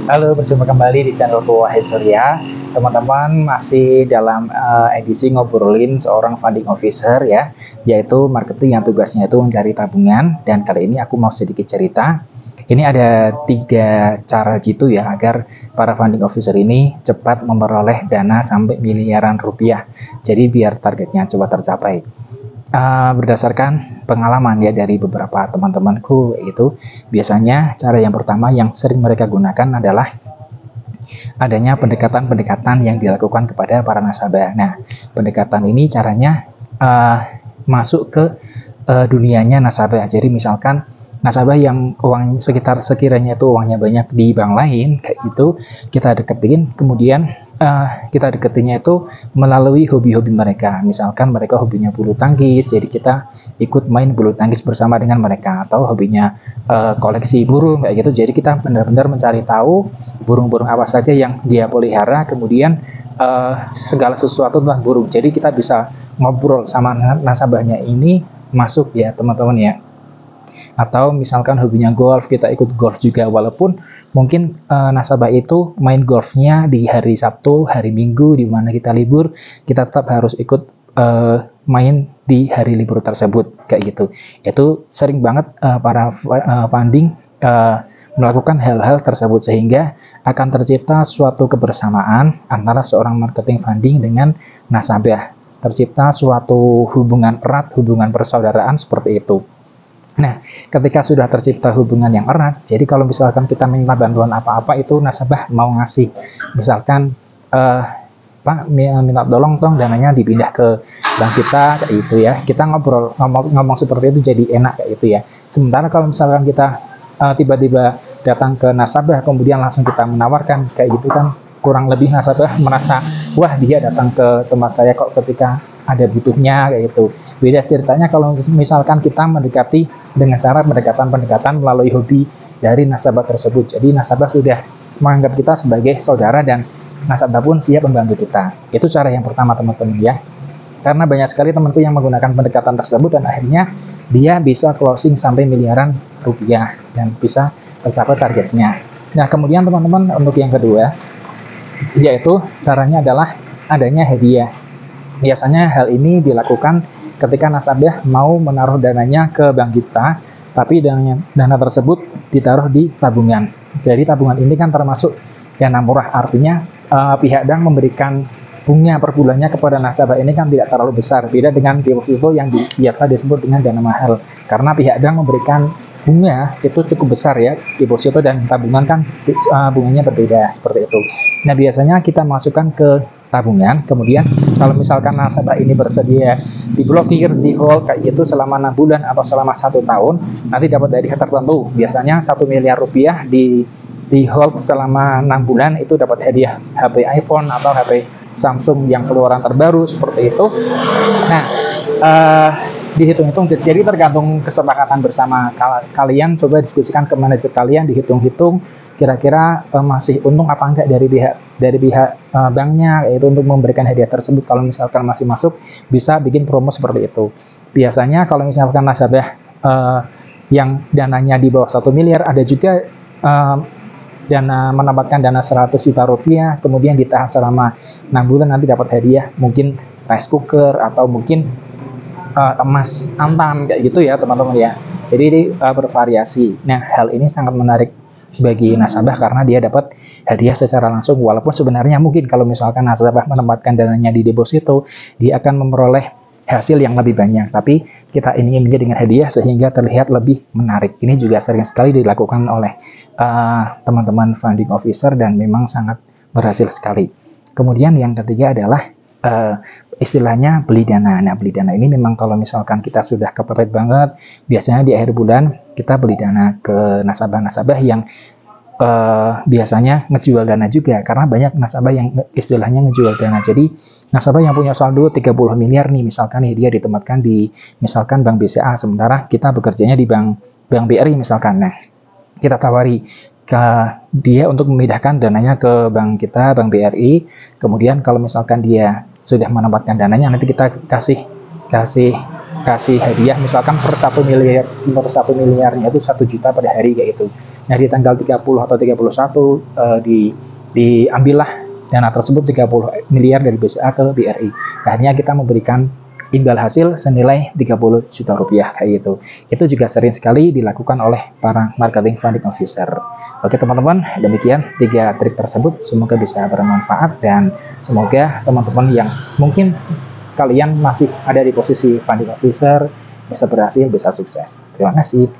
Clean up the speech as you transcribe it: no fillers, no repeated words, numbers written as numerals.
Halo, berjumpa kembali di channelku Wahid Surya. Teman-teman masih dalam edisi ngobrolin seorang funding officer ya, yaitu marketing yang tugasnya itu mencari tabungan. Dan kali ini aku mau sedikit cerita. Ini ada 3 cara jitu ya agar para funding officer ini cepat memperoleh dana sampai miliaran rupiah. Jadi biar targetnya cepat tercapai. Berdasarkan pengalaman ya dari beberapa teman-temanku, itu biasanya cara yang pertama yang sering mereka gunakan adalah adanya pendekatan-pendekatan yang dilakukan kepada para nasabah. Nah, pendekatan ini caranya masuk ke dunianya nasabah. Jadi misalkan nasabah yang uang sekiranya itu uangnya banyak di bank lain kayak gitu, kita deketin, kemudian kita deketinnya itu melalui hobi-hobi mereka. Misalkan mereka hobinya bulu tangkis, jadi kita ikut main bulu tangkis bersama dengan mereka, atau hobinya koleksi burung kayak gitu. Jadi kita benar-benar mencari tahu burung-burung apa saja yang dia pelihara, kemudian segala sesuatu tentang burung. Jadi kita bisa ngobrol sama nasabahnya ini masuk ya teman-teman ya. Atau misalkan hobinya golf, kita ikut golf juga, walaupun mungkin nasabah itu main golfnya di hari Sabtu, hari Minggu, di mana kita libur, kita tetap harus ikut main di hari libur tersebut kayak gitu. Itu sering banget para funding melakukan hal-hal tersebut, sehingga akan tercipta suatu kebersamaan antara seorang marketing funding dengan nasabah, tercipta suatu hubungan erat, hubungan persaudaraan seperti itu. Nah, ketika sudah tercipta hubungan yang erat, jadi kalau misalkan kita minta bantuan apa-apa, itu nasabah mau ngasih. Misalkan, Pak, minta tolong dananya dipindah ke bank kita, kayak gitu ya. Kita ngomong seperti itu jadi enak kayak gitu ya. Sementara kalau misalkan kita tiba-tiba datang ke nasabah, kemudian langsung kita menawarkan, kayak gitu kan, kurang lebih nasabah merasa, wah dia datang ke tempat saya kok ketika ada butuhnya kayak gitu. Beda ceritanya kalau misalkan kita mendekati dengan cara pendekatan-pendekatan melalui hobi dari nasabah tersebut. Jadi nasabah sudah menganggap kita sebagai saudara dan nasabah pun siap membantu kita. Itu cara yang pertama teman-teman ya. Karena banyak sekali temanku yang menggunakan pendekatan tersebut dan akhirnya dia bisa closing sampai miliaran rupiah dan bisa tercapai targetnya. Nah, kemudian teman-teman, untuk yang kedua, yaitu caranya adalah adanya hadiah. Biasanya hal ini dilakukan ketika nasabah mau menaruh dananya ke bank kita, tapi dana tersebut ditaruh di tabungan. Jadi tabungan ini kan termasuk dana murah, artinya pihak bank memberikan bunga per bulannya kepada nasabah ini kan tidak terlalu besar, beda dengan deposito yang biasa disebut dengan dana mahal, karena pihak bank memberikan bunga itu cukup besar ya. Deposito dan tabungan kan bunganya berbeda seperti itu. Nah, biasanya kita masukkan ke tabungan, kemudian kalau misalkan nasabah ini bersedia diblokir, di hold kayak gitu selama 6 bulan atau selama 1 tahun, nanti dapat hadiah tertentu. Biasanya 1 miliar rupiah di hold selama 6 bulan, itu dapat hadiah HP iPhone atau HP Samsung yang keluaran terbaru seperti itu. Nah, dihitung-hitung, jadi tergantung kesepakatan bersama kalian. Coba diskusikan ke manajer kalian, dihitung-hitung kira-kira masih untung apa enggak dari pihak banknya, yaitu untuk memberikan hadiah tersebut. Kalau misalkan masih masuk, bisa bikin promo seperti itu. Biasanya kalau misalkan nasabah yang dananya di bawah 1 miliar, ada juga menambahkan dana 100 juta rupiah, kemudian ditahan selama 6 bulan, nanti dapat hadiah mungkin rice cooker atau mungkin emas antam kayak gitu ya teman-teman ya. Jadi ini bervariasi. Nah, hal ini sangat menarik bagi nasabah karena dia dapat hadiah secara langsung, walaupun sebenarnya mungkin kalau misalkan nasabah menempatkan dananya di deposito, dia akan memperoleh hasil yang lebih banyak, tapi kita iming-imingnya dengan hadiah sehingga terlihat lebih menarik. Ini juga sering sekali dilakukan oleh teman-teman funding officer dan memang sangat berhasil sekali. Kemudian yang ketiga adalah istilahnya beli dana. Nah, beli dana ini memang kalau misalkan kita sudah kepepet banget, biasanya di akhir bulan kita beli dana ke nasabah-nasabah yang biasanya ngejual dana juga, karena banyak nasabah yang istilahnya ngejual dana. Jadi nasabah yang punya saldo 30 miliar nih, misalkan nih dia ditempatkan di misalkan bank BCA, sementara kita bekerjanya di bank BRI misalkan. Nah, kita tawari ke dia untuk memindahkan dananya ke bank kita, bank BRI. Kemudian kalau misalkan dia sudah menempatkan dananya, nanti kita kasih kasih hadiah, misalkan per 1 miliarnya itu 1 juta pada hari kayak gitu. Nah di tanggal 30 atau 31 diambillah dana tersebut 30 miliar dari BCA ke BRI. Akhirnya kita memberikan imbal hasil senilai 30 juta rupiah kayak gitu. Itu juga sering sekali dilakukan oleh para marketing funding officer. Oke teman-teman, demikian 3 trik tersebut, semoga bisa bermanfaat dan semoga teman-teman yang mungkin kalian masih ada di posisi funding officer bisa berhasil, bisa sukses. Terima kasih.